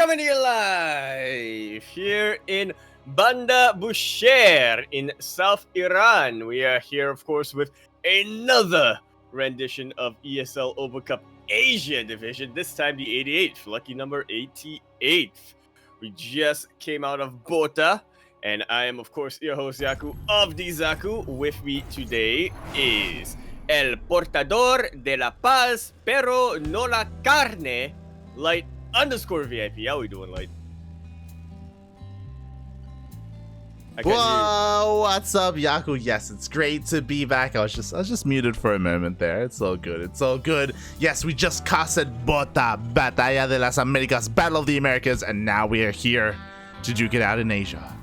Coming to you live here in Banda Bushehr in South Iran. We are here, of course, with another rendition of ESL Open Cup Asia division, this time the 88th, lucky number 88th. We just came out of Bota, and I am, of course, your host, Yaku of Zaku. With me today is El Portador de la Paz, pero no la carne, Light _ VIP. How we doing, Light? Whoa, what's up, Yaku? Yes, it's great to be back. I was just muted for a moment there. It's all good. It's all good. Yes, we just casted Bota, Batalla de las Americas, Battle of the Americas, and now we are here to duke it out in Asia.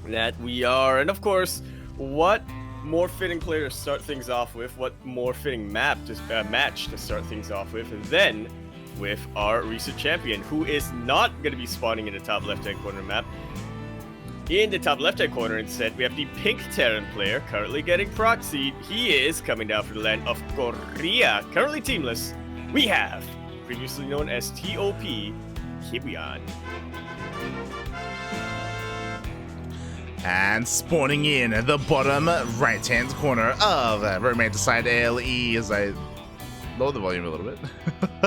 That we are, and of course, what more fitting player to start things off with? What more fitting match to start things off with than with our recent champion, who is not going to be spawning in the top left-hand corner map. In the top left-hand corner, instead, we have the pink Terran player currently getting proxied. He is coming down from the land of Korea, currently teamless. We have, previously known as TOP, Kiwian. And spawning in at the bottom right-hand corner of Romanticide ALE as I lower the volume a little bit.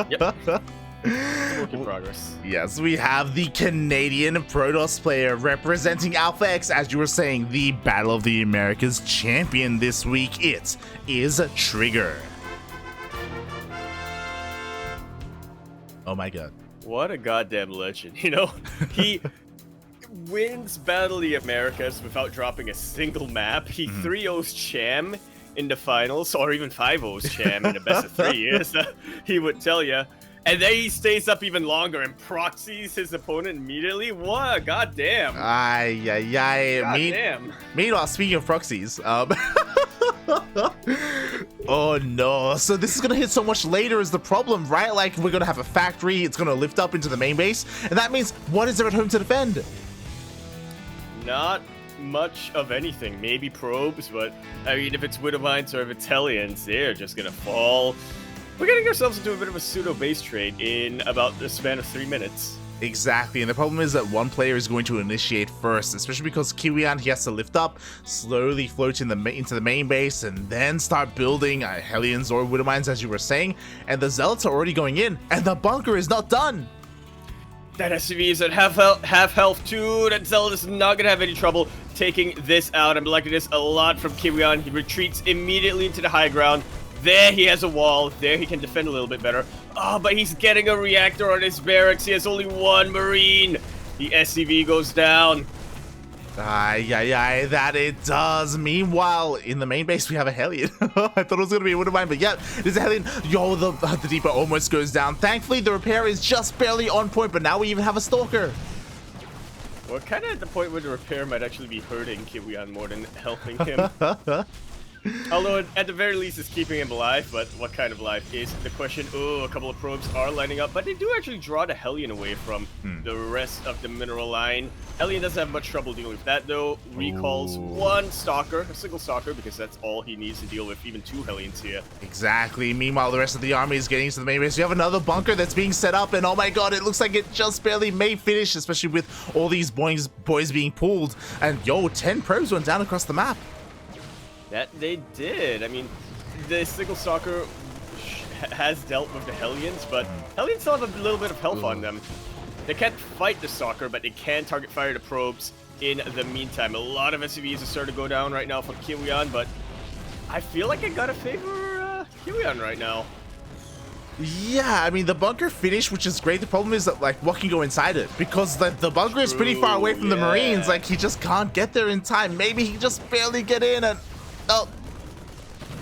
Yep. Work in progress. Yes, we have the Canadian Protoss player representing Alpha X, as you were saying, the Battle of the Americas champion this week. It is TriGGeR. Oh my god. What a goddamn legend, you know? He wins Battle of the Americas without dropping a single map. He 3-0's Cham in the finals, or even 5-0's Cham in the best of 3 years, he would tell you. And then he stays up even longer and proxies his opponent immediately. What? Goddamn. Ay, ay, ay. Goddamn. Meanwhile, speaking of proxies, oh no. So this is gonna hit so much later is the problem, right? Like, we're gonna have a factory, it's gonna lift up into the main base, and that means what is there at home to defend? Not much of anything. Maybe probes, but I mean, if it's Widowmines or if it's Hellions, they're just gonna fall. We're getting ourselves into a bit of a pseudo base trade in about the span of 3 minutes. Exactly, and the problem is that one player is going to initiate first, especially because Kiwian, he has to lift up, slowly float into the main base, and then start building Hellions or Widowmines, as you were saying, and the Zealots are already going in, and the bunker is not done! That SCV is at half health too. That Zealot is not going to have any trouble taking this out. I'm liking this a lot from Kiwian. He retreats immediately into the high ground. There he has a wall. There he can defend a little bit better. Oh, but he's getting a reactor on his barracks. He has only one Marine. The SCV goes down. Ay, ay, ay, that it does. Meanwhile, in the main base, we have a Hellion. I thought it was going to be a Widowmine, but yeah, there's a Hellion. Yo, the Deeper almost goes down. Thankfully, the repair is just barely on point, but now we even have a Stalker. We're kind of at the point where the repair might actually be hurting Kiwian more than helping him. Although, at the very least, it's keeping him alive, but what kind of life is the question? Oh, a couple of probes are lining up, but they do actually draw the Hellion away from the rest of the mineral line. Hellion doesn't have much trouble dealing with that, though. Recalls one Stalker, a single Stalker, because that's all he needs to deal with, even 2 Hellions here. Exactly. Meanwhile, the rest of the army is getting into the main base. We have another bunker that's being set up, and oh my god, it looks like it just barely may finish, especially with all these boys being pulled. And yo, 10 probes went down across the map. That they did. I mean, the single Stalker has dealt with the Hellions, but Hellions still have a little bit of health on them. They can't fight the Stalker, but they can target fire the probes in the meantime. A lot of SCVs are starting to go down right now for Kiwian, but I feel like I gotta favor Kiwian right now. Yeah, I mean, the bunker finished, which is great. The problem is that, like, what can go inside it? Because the bunker is pretty far away from the Marines. Like, he just can't get there in time. Maybe he just barely get in and... Oh.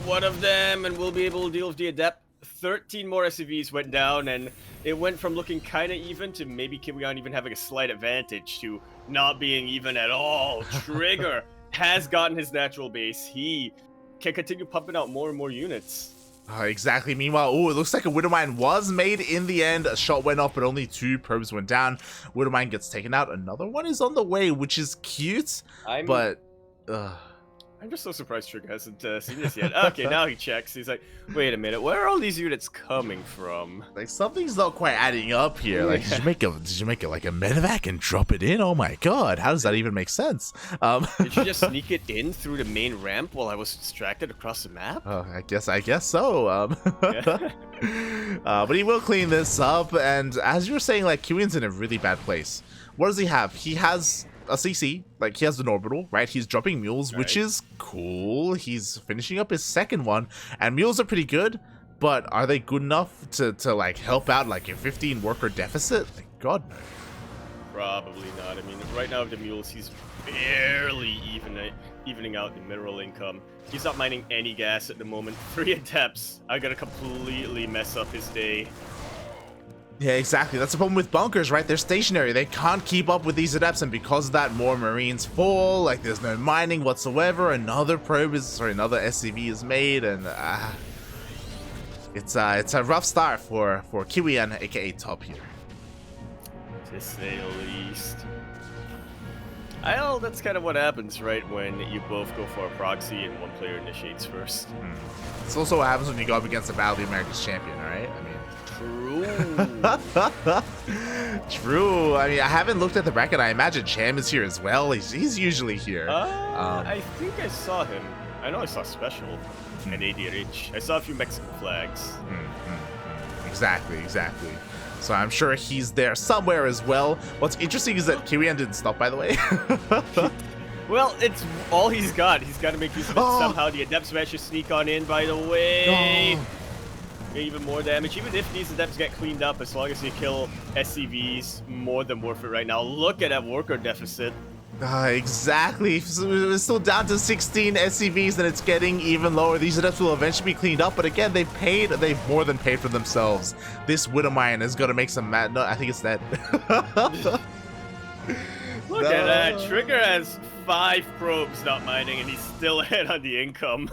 One of them, and we'll be able to deal with the Adept. 13 more SCVs went down, and it went from looking kind of even to maybe Kiwian even having a slight advantage to not being even at all. TriGGeR has gotten his natural base. He can continue pumping out more and more units. Exactly. Meanwhile, oh, it looks like a Widowmine was made in the end. A shot went off, but only 2 probes went down. Widowmine gets taken out. Another one is on the way, which is cute, but... I'm just so surprised TriGGeR hasn't seen this yet. Okay, now he checks. He's like, wait a minute, where are all these units coming from? Like, something's not quite adding up here. Like, Yeah. did you make it like a medevac and drop it in? Oh my god, how does that even make sense? Did you just sneak it in through the main ramp while I was distracted across the map? Oh, I guess so. Yeah. But he will clean this up, and as you were saying, like, Kiwian's in a really bad place. What does he have? He has a CC, like he has an orbital, right? He's dropping mules, which is cool. He's finishing up his second one, and mules are pretty good, but are they good enough to like help out like a 15 worker deficit? Like, God no. Probably not. I mean, right now with the mules, he's barely evening out the mineral income. He's not mining any gas at the moment. 3 adepts are gonna completely mess up his day. Yeah, exactly. That's the problem with bunkers, right? They're stationary. They can't keep up with these adepts, and because of that, more marines fall. Like, there's no mining whatsoever. Another SCV is made, and it's a rough start for Kiwian, aka Top here. To say the least. Well, that's kind of what happens, right, when you both go for a proxy and one player initiates first. It's also what happens when you go up against a Battle of the Americas champion, right? I mean, True. True. I mean, I haven't looked at the bracket. I imagine Cham is here as well. He's usually here. I think I saw him. I know I saw Special and ADRH. I saw a few Mexican flags. Exactly. So I'm sure he's there somewhere as well. What's interesting is that Kiwian didn't stop, by the way. Well, it's all he's got. He's got to make use of it somehow. The Adepts managed to sneak on in, by the way. Even more damage. Even if these Adepts get cleaned up, as long as you kill SCVs, more than worth it right now. Look at that worker deficit. Exactly. So we're still down to 16 SCVs, and it's getting even lower. These Adepts will eventually be cleaned up, but again, they've more than paid for themselves. This Widowmine is going to make some mad. No, I think it's dead. Look at that. TriGGeR has 5 probes not mining, and he's still ahead on the income.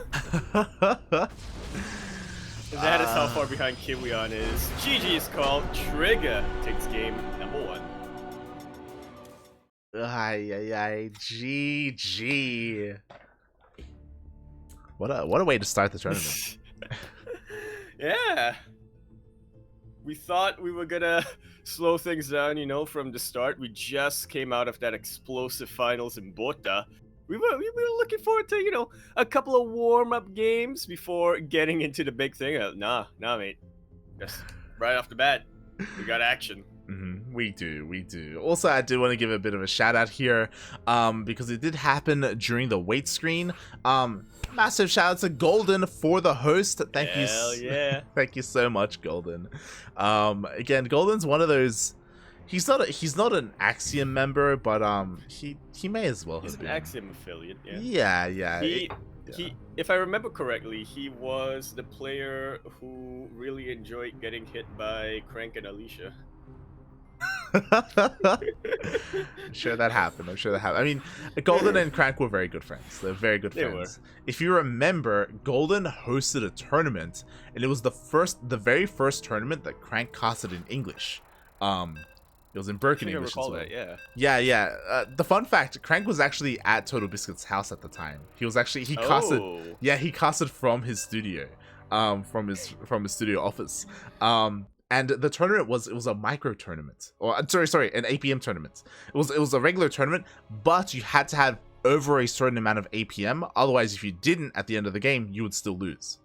That is how far behind Kiwian is. GG is called. TriGGeR takes game number 1. GG. What a way to start the tournament. Yeah. We thought we were gonna slow things down, you know, from the start. We just came out of that explosive finals in Bota. We were looking forward to, you know, a couple of warm-up games before getting into the big thing. Nah, mate. Just right off the bat, we got action. We do. Also, I do want to give a bit of a shout out here, because it did happen during the wait screen. Massive shout out to Golden for the host. Thank you. Hell yeah. Thank you so much, Golden. Again, Golden's one of those. He's not an Axiom member, but he may as well have been. He's an Axiom affiliate. Yeah. He, if I remember correctly, he was the player who really enjoyed getting hit by Crank and Alicia. I'm sure that happened. I mean, Golden and Crank were very good friends. They're very good friends. If you remember, Golden hosted a tournament, and it was the very first tournament that Crank casted in English. It was in Birkin English as well. That, yeah. Yeah. The fun fact: Crank was actually at Total Biscuit's house at the time. He casted. Yeah, he casted from his studio, from his studio office. And the tournament was a micro tournament, or sorry, an APM tournament. It was a regular tournament, but you had to have over a certain amount of APM. Otherwise, if you didn't at the end of the game, you would still lose.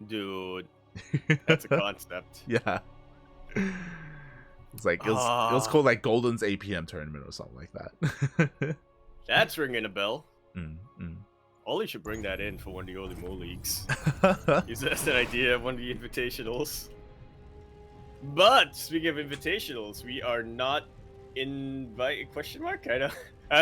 Dude, that's a concept. Yeah. It's like it was called like Golden's APM tournament or something like that. That's ringing a bell. Ollie should bring that in for one of the Oli Mo leagues. Use that as an idea of one of the invitationals. But speaking of invitationals, we are not question mark? I don't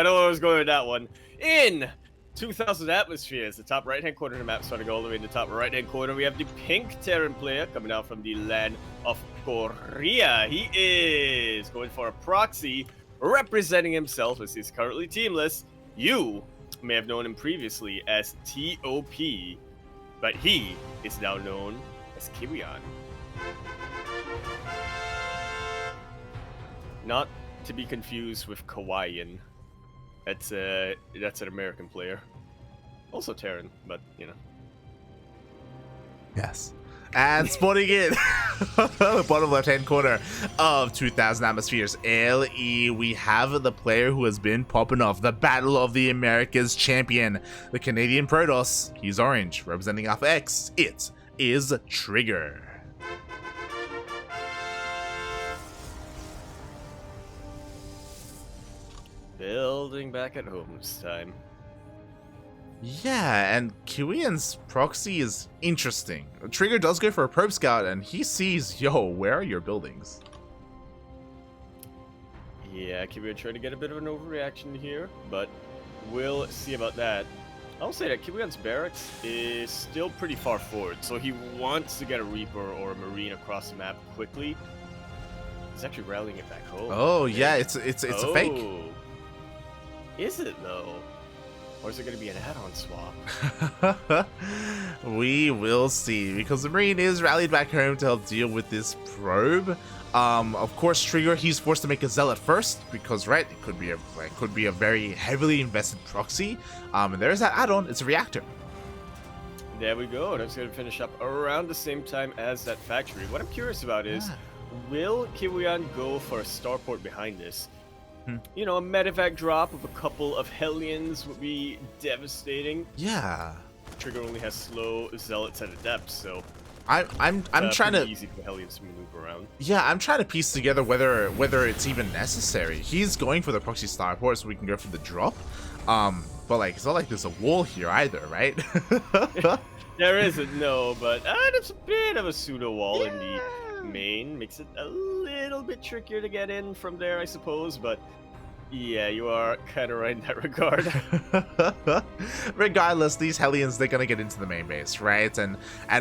know where I was going with that one. In 2000 atmospheres, the top right hand corner of the map, starting all the way in the top right hand corner, we have the pink Terran player coming out from the land of Korea. He is going for a proxy, representing himself as he's currently teamless. You may have known him previously as TOP, but he is now known as Kiwian. Not to be confused with Kiwian. That's an American player. Also Terran, but you know. Yes. And spawning in the bottom left-hand corner of 2000 Atmospheres LE, we have the player who has been popping off, the Battle of the Americas champion, the Canadian Protoss. He's orange, representing Alpha X. It is TriGGeR. Building back at home this time. Yeah, and Kiwian's proxy is interesting. TriGGeR does go for a probe scout, and he sees, yo, where are your buildings? Yeah, Kiwian trying to get a bit of an overreaction here, but we'll see about that. I'll say that Kiwian's barracks is still pretty far forward, so he wants to get a Reaper or a Marine across the map quickly. He's actually rallying it back home. Oh, yeah, it's a fake. Is it, though? Or is it going to be an add-on swap? We will see, because the Marine is rallied back home to help deal with this probe. Of course, TriGGeR, he's forced to make a Zealot first, because, right, it could be a very heavily invested proxy. And there's that add-on, it's a reactor. There we go. That's going to finish up around the same time as that factory. What I'm curious about is, will Kiwian go for a starport behind this? You know, a medevac drop of a couple of Hellions would be devastating. Yeah. TriGGeR only has slow Zealots at a depth, so I'm trying to easy for Hellions to maneuver around. Yeah, I'm trying to piece together whether it's even necessary. He's going for the proxy starport so we can go for the drop. But like it's not like there's a wall here either, right? There isn't, no, but it's a bit of a pseudo wall in the main. Makes it a little bit trickier to get in from there, I suppose, but yeah, you are kind of right in that regard. Regardless, these Hellions, they're gonna get into the main base, right? And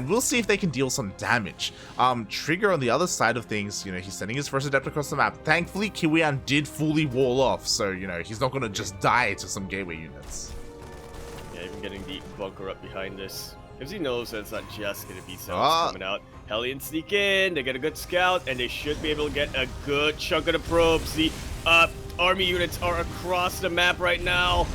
we'll see if they can deal some damage. TriGGeR on the other side of things, you know, he's sending his first adept across the map. Thankfully, Kiwian did fully wall off, so, you know, he's not gonna just die to some gateway units. Yeah, even getting the bunker up behind this. Because he knows that it's not just gonna be someone coming out. Hellions sneak in, they get a good scout, and they should be able to get a good chunk of the probes. The army units are across the map right now.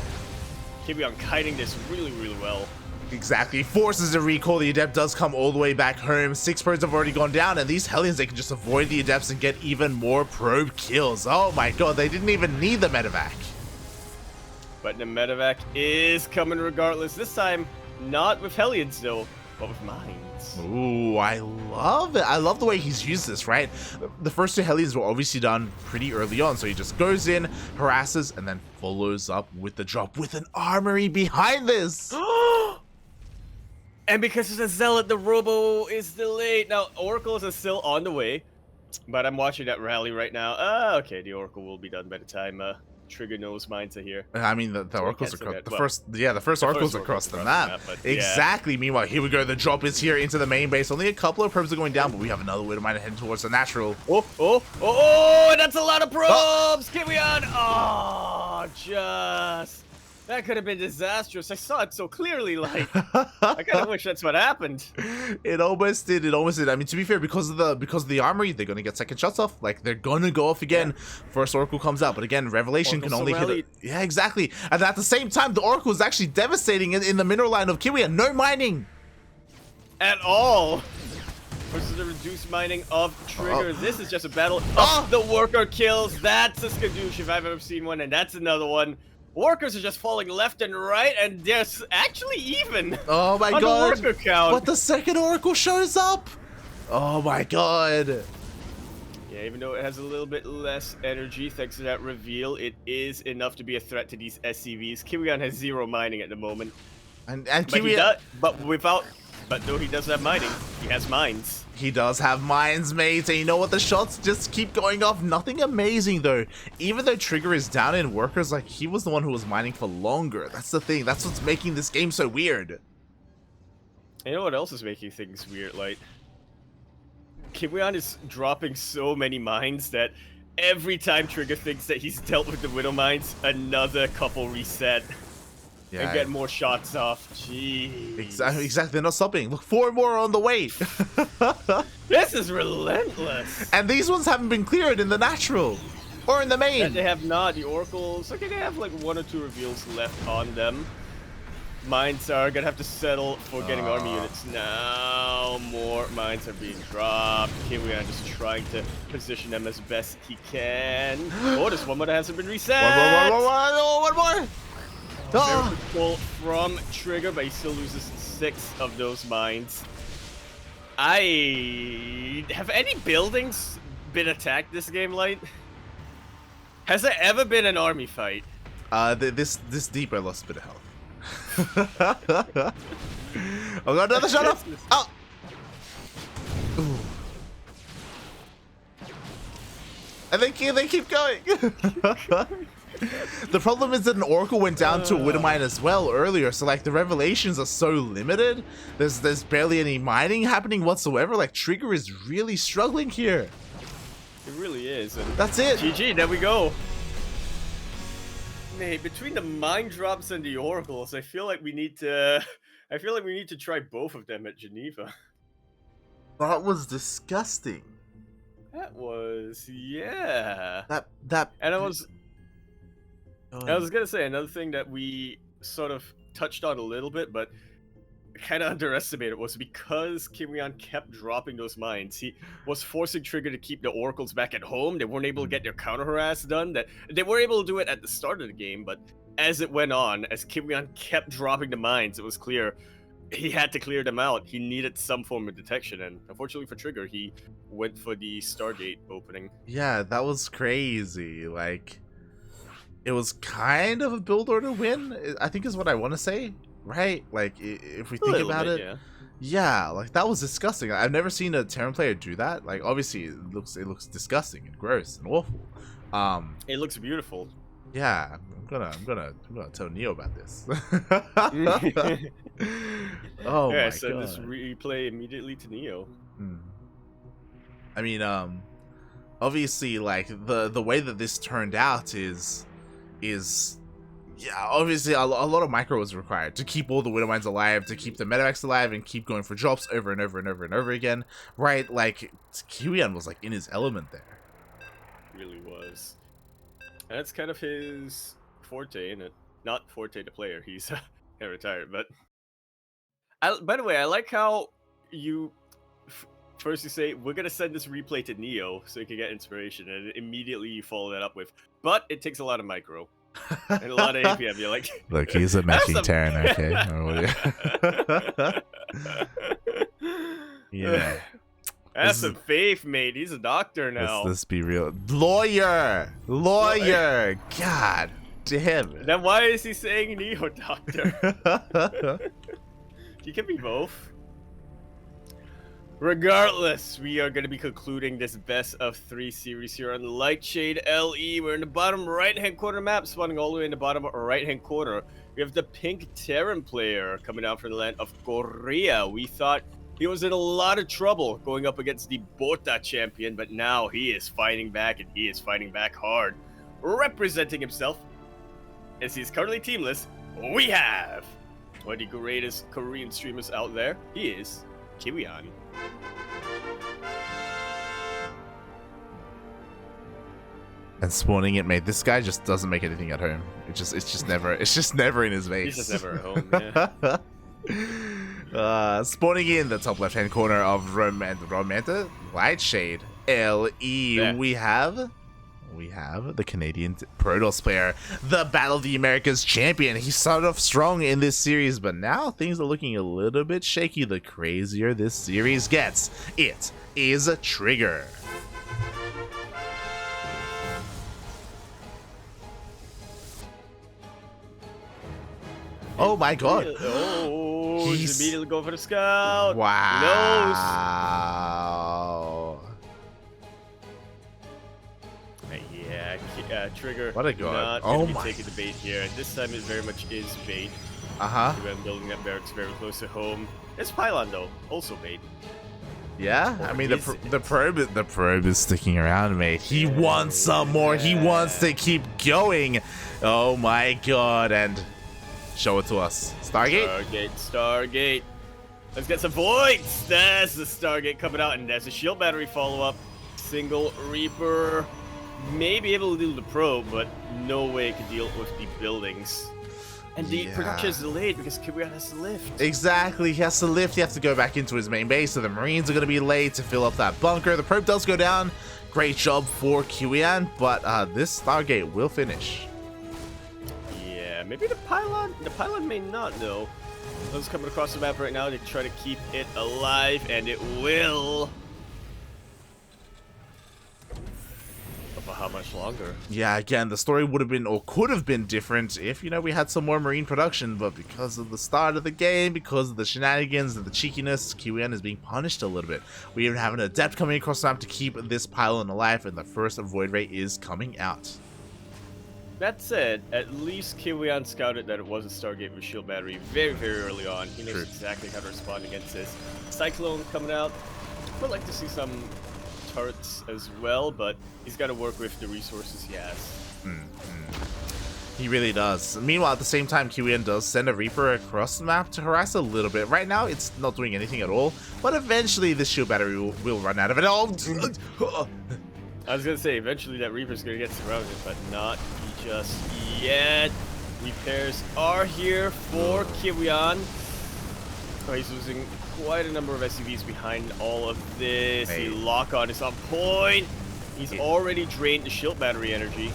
Kiwian kiting this really, really well. Exactly, forces the recall. The adept does come all the way back home. 6 probes have already gone down, and these Hellions, they can just avoid the adepts and get even more probe kills. Oh my god, they didn't even need the medevac. But the medevac is coming regardless. This time, not with Hellions though, but with mines. Ooh, I love it. I love the way he's used this, right? The first 2 Hellions were obviously done pretty early on, so he just goes in, harasses, and then follows up with the drop with an armory behind this. And because it's a Zealot, the Robo is delayed. Now, Oracles is still on the way, but I'm watching that rally right now. Okay, the Oracle will be done by the time TriGGeR knows mines are here. I mean, the oracles across the first oracles across the map. Exactly. Yeah. Meanwhile, here we go. The drop is here into the main base. Only a couple of probes are going down, but we have another Widowminer heading towards the natural. Oh! That's a lot of probes. Kiwian. Oh, just. That could have been disastrous. I saw it so clearly, like, I kind of wish that's what happened. It almost did. I mean, to be fair, because of the armory, they're gonna get second shots off. Like, they're gonna go off again. Yeah. First Oracle comes out, but again, Revelation can only hit it. Yeah, exactly. And at the same time, the Oracle is actually devastating in the mineral line of Kiwian. No mining at all. Versus the reduced mining of TriGGeR. This is just a battle of the worker kills. That's a skadoosh if I've ever seen one, and that's another one. Workers are just falling left and right, and they're actually even. Oh my god! The worker count. But the second Oracle shows up. Oh my god! Yeah, even though it has a little bit less energy thanks to that reveal, it is enough to be a threat to these SCVs. Kiwian has 0 mining at the moment, and Kiwian, but though he does have mining, he has mines. He does have mines, mate, and you know what? The shots just keep going off. Nothing amazing, though. Even though TriGGeR is down in workers, like, he was the one who was mining for longer. That's the thing. That's what's making this game so weird. You know what else is making things weird? Like, Kiwian is dropping so many mines that every time TriGGeR thinks that he's dealt with the Widow mines, another couple reset. Yeah, and get more shots off. Jeez. Exactly. They're not stopping. Look, 4 more on the way. This is relentless. And these ones haven't been cleared in the natural or in the main. And they have not. The Oracles, okay, they have like 1 or 2 reveals left on them. Mines are gonna have to settle for getting army units now. More mines are being dropped. Kiwian just trying to position them as best he can. Oh, this one that hasn't been reset. One more. Very good pull from TriGGeR, but he still loses 6 of those mines. Have any buildings been attacked this game, Light? Has there ever been an army fight? This deep I lost a bit of health. Oh god, another shot off! Oh! Ooh. And they keep going! The problem is that an Oracle went down to a Widowmine as well earlier, so like the revelations are so limited. There's barely any mining happening whatsoever. Like TriGGeR is really struggling here. It really is. And that's it. GG, there we go. Mate, between the mine drops and the oracles, I feel like we need to try both of them at Geneva. That was disgusting. That was, yeah. And I was gonna say another thing that we sort of touched on a little bit, but kind of underestimated, was because Kiwian kept dropping those mines. He was forcing TriGGeR to keep the oracles back at home. They weren't able to get their counter harass done. That they were able to do it at the start of the game, but as it went on, as Kiwian kept dropping the mines, it was clear he had to clear them out. He needed some form of detection, and unfortunately for TriGGeR, he went for the Stargate opening. Yeah, that was crazy. Like, it was kind of a build order win, I think is what I want to say. Right? Like, if we think about it, yeah, like that was disgusting. I've never seen a Terran player do that. Like, obviously, it looks disgusting and gross and awful. It looks beautiful. Yeah, I'm gonna tell Neo about this. Oh yeah, my so god! this replay immediately to Neo. I mean, obviously, like the way that this turned out is. Yeah, obviously a lot of micro was required to keep all the Widowmines alive, to keep the medevacs alive, and keep going for drops over and over and over and over again, right? Like, Kiwian was like in his element there. Really was. And that's kind of his forte, isn't it? Not forte the player, he's retired, but... by the way, I like how you... First you say, we're gonna send this replay to Neo so he can get inspiration, and immediately you follow that up with, but it takes a lot of micro. And a lot of APM, you're like... Look, he's a meshing Terran, okay? Yeah. Have some faith, mate. He's a doctor now. Let's be real. Lawyer! God damn it. Then why is he saying Neo Doctor? He can be both. Regardless, we are going to be concluding this best of 3 series here on Lightshade LE. We're in the bottom right-hand corner map, spawning all the way in the bottom right-hand corner. We have the pink Terran player coming down from the land of Korea. We thought he was in a lot of trouble going up against the Bota champion, but now he is fighting back, and he is fighting back hard. Representing himself, as he's currently teamless, we have one of the greatest Korean streamers out there. He is Kiwian. And spawning it, mate. This guy just doesn't make anything at home. It's just never in his base. He's just never at home. Yeah. Spawning in the top left-hand corner of Romanta Lightshade LE, yeah. we have the Canadian Protoss player, the Battle of the Americas champion. He started off strong in this series, but now things are looking a little bit shaky the crazier this series gets. It is TriGGeR. Oh my god. Oh, he's immediately going for the scout. Wow. Yeah, TriGGeR. What a god. Not going to be taking the bait here. And this time it very much is bait. I'm building up barracks very close to home. It's Pylon though, also bait. Yeah, I mean the probe is sticking around, mate. He wants some more. He wants to keep going. Oh my god, and show it to us. Stargate. Let's get some voids. That's the Stargate coming out, and there's a shield battery follow-up. Single Reaper may be able to deal with the probe, but no way it can deal with the buildings. And the production is delayed because Kiwian has to lift. Exactly, he has to lift, he has to go back into his main base, so the Marines are going to be late to fill up that bunker. The probe does go down. Great job for Kiwian, but this Stargate will finish. Yeah, maybe the pylon may not though. Those coming across the map right now to try to keep it alive, and it will. But for how much longer? Yeah, again, the story would have been, or could have been different if, you know, we had some more Marine production, but because of the start of the game, because of the shenanigans and the cheekiness, Kiwian is being punished a little bit. We even have an Adept coming across the map to keep this pylon alive, and the first Void Ray is coming out. That said, at least Kiwian scouted that it was a Stargate with shield battery very, very early on. He knows exactly how to respond against this. Cyclone coming out. Would like to see some turrets as well, but he's got to work with the resources he has. He really does. Meanwhile, at the same time, Kiwian does send a Reaper across the map to harass a little bit. Right now, it's not doing anything at all, but eventually the shield battery will run out of it. Oh! I was going to say, eventually that Reaper's going to get surrounded, but not just yet. Repairs are here for Kiwian. Oh, he's losing quite a number of SCVs behind all of this. The lock-on is on point. He's already drained the shield battery energy.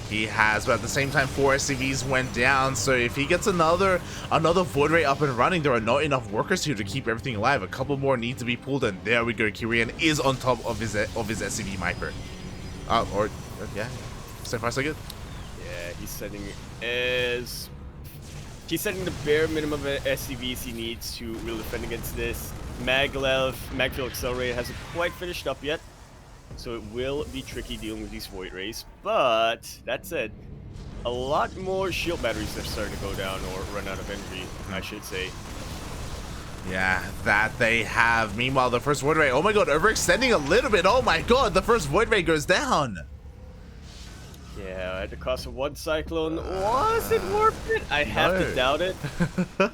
He has, but at the same time, 4 SCVs went down, so if he gets another Void Ray up and running, there are not enough workers here to keep everything alive. A couple more need to be pulled, and there we go. Kiwian is on top of his SCV Viper. Yeah, so far so good. Yeah, he's setting the bare minimum of SCVs he needs to really defend against this. Magfield Accelerator hasn't quite finished up yet, so it will be tricky dealing with these Void Rays. But that said, a lot more shield batteries are starting to go down or run out of energy, I should say. Yeah, that they have. Meanwhile, the first Void Ray, oh my god, overextending a little bit. Oh my god, the first Void Ray goes down. Yeah, at the cost of 1 Cyclone, was it worth it? I have to doubt it.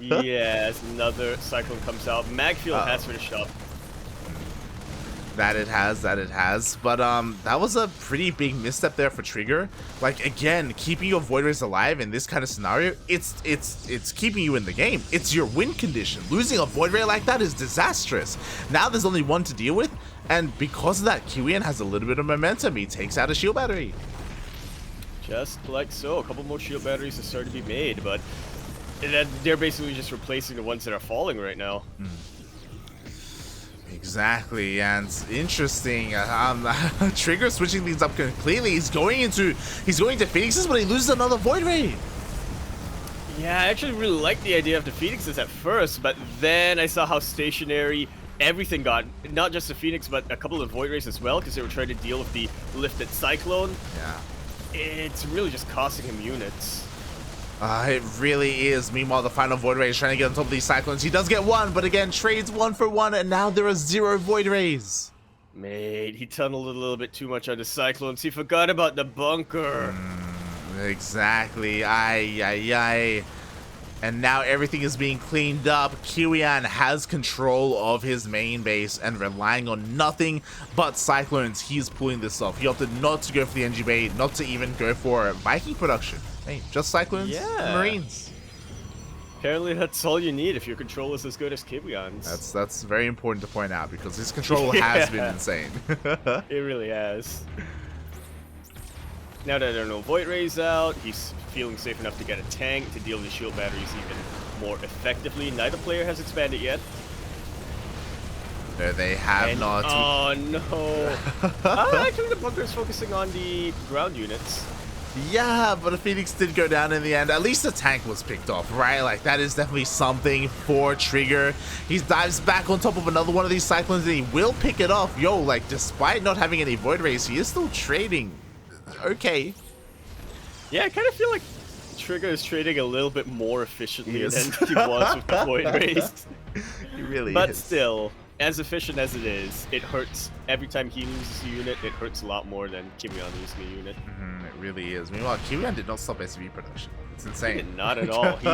Yes, another Cyclone comes out. Magfield has finished up. That it has. But that was a pretty big misstep there for TriGGeR. Like, again, keeping your Void Rays alive in this kind of scenario, it's keeping you in the game. It's your win condition. Losing a Void Ray like that is disastrous. Now there's only one to deal with, and because of that, Kiwian has a little bit of momentum. He takes out a shield battery. Just like so. A couple more shield batteries are starting to be made, but they're basically just replacing the ones that are falling right now. Exactly, and interesting. TriGGeR switching things up completely. He's going to Phoenixes, but he loses another Void Ray. Yeah, I actually really liked the idea of the Phoenixes at first, but then I saw how stationary everything got. Not just the Phoenix, but a couple of Void Rays as well, because they were trying to deal with the lifted Cyclone. Yeah. It's really just costing him units. It really is. Meanwhile, the final Void Ray is trying to get on top of these Cyclones. He does get one, but again, trades 1 for 1, and now there are 0 Void Rays. Mate, he tunneled a little bit too much on the Cyclones. He forgot about the bunker. Exactly. Aye. And now everything is being cleaned up. Kiwian has control of his main base and relying on nothing but Cyclones. He's pulling this off. He opted not to go for the NG bait, not to even go for Viking production. Hey, just Cyclones and Marines. Apparently that's all you need if your control is as good as Kiwian's. That's very important to point out because his control has been insane. It really has. Now that there are no Void Rays out, he's feeling safe enough to get a tank to deal with shield batteries even more effectively. Neither player has expanded yet. No, they have not. Oh no! Actually, the bunker is focusing on the ground units. Yeah, but a Phoenix did go down in the end. At least the tank was picked off, right? Like, that is definitely something for TriGGeR. He dives back on top of another one of these Cyclones, and he will pick it off. Yo, like, despite not having any Void Rays, he is still trading. Okay. Yeah, I kind of feel like TriGGeR is trading a little bit more efficiently than he was with the Void Rays. He really is. But still, as efficient as it is, it hurts every time he loses a unit. It hurts a lot more than Kiwian losing a unit. It really is. Meanwhile, Kiwian did not stop SCV production. It's insane. Not at all. He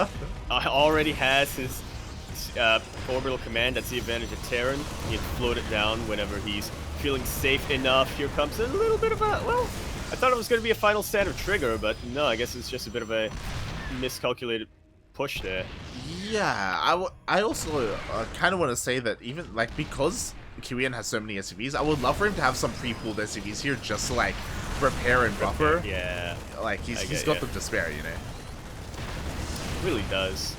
already has his orbital command. That's the advantage of Terran. He can float it down whenever he's feeling safe enough. Here comes a little bit of a, well, I thought it was going to be a final stand of TriGGeR, but no, I guess it's just a bit of a miscalculated push there. Yeah, I also kind of want to say that even like because Kiwian has so many SCVs, I would love for him to have some pre-pulled SCVs here just to like repair and buffer. Yeah. Like he's got them to spare, you know. Really does.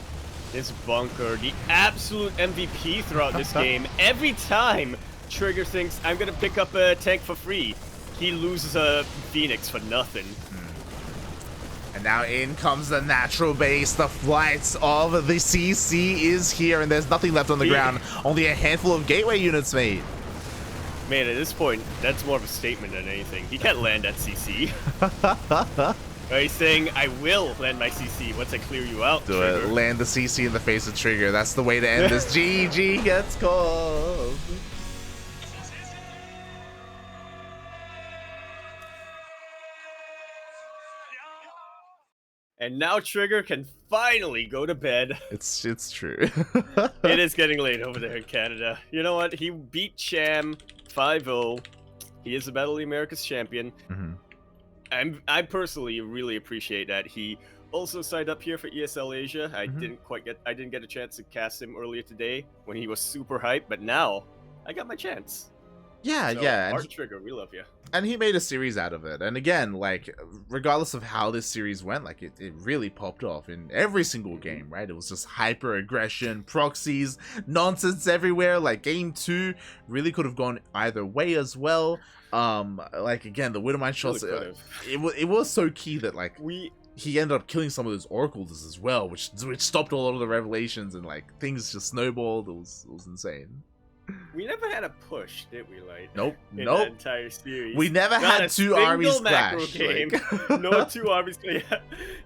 This bunker, the absolute MVP throughout this game. Every time TriGGeR thinks I'm gonna pick up a tank for free, he loses a Phoenix for nothing. And now in comes the natural base. The flights of the CC is here, and there's nothing left on the ground. Only a handful of gateway units, mate. Man, at this point, that's more of a statement than anything. He can't land at CC. He's saying, I will land my CC once I clear you out. Do it. Land the CC in the face of TriGGeR. That's the way to end this. GG gets called. And now TriGGeR can finally go to bed. It's true. It is getting late over there in Canada. You know what? He beat Cham 5-0. He is the Battle of the Americas champion. I personally really appreciate that. He also signed up here for ESL Asia. I didn't get a chance to cast him earlier today when he was super hyped, but now I got my chance. Yeah, So, yeah. Art TriGGeR, we love you. And he made a series out of it. And again, like, regardless of how this series went, like, it really popped off in every single game, right? It was just hyper-aggression, proxies, nonsense everywhere. Like, game 2 really could have gone either way as well. Like, again, the Widowmine shots, Really it was so key that, like, we he ended up killing some of those oracles as well, which stopped a lot of the revelations, and, like, things just snowballed. It was insane. We never had a push, did we, like? Nope. In the entire series. We never had two armies clash. Game. No two armies clash.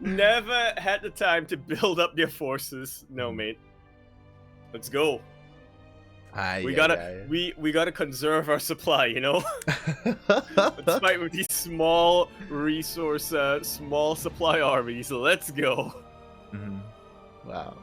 Never had the time to build up their forces. No, mate. Let's go. We gotta conserve our supply, you know? Let's fight with these small resource, small supply armies. Let's go. Wow.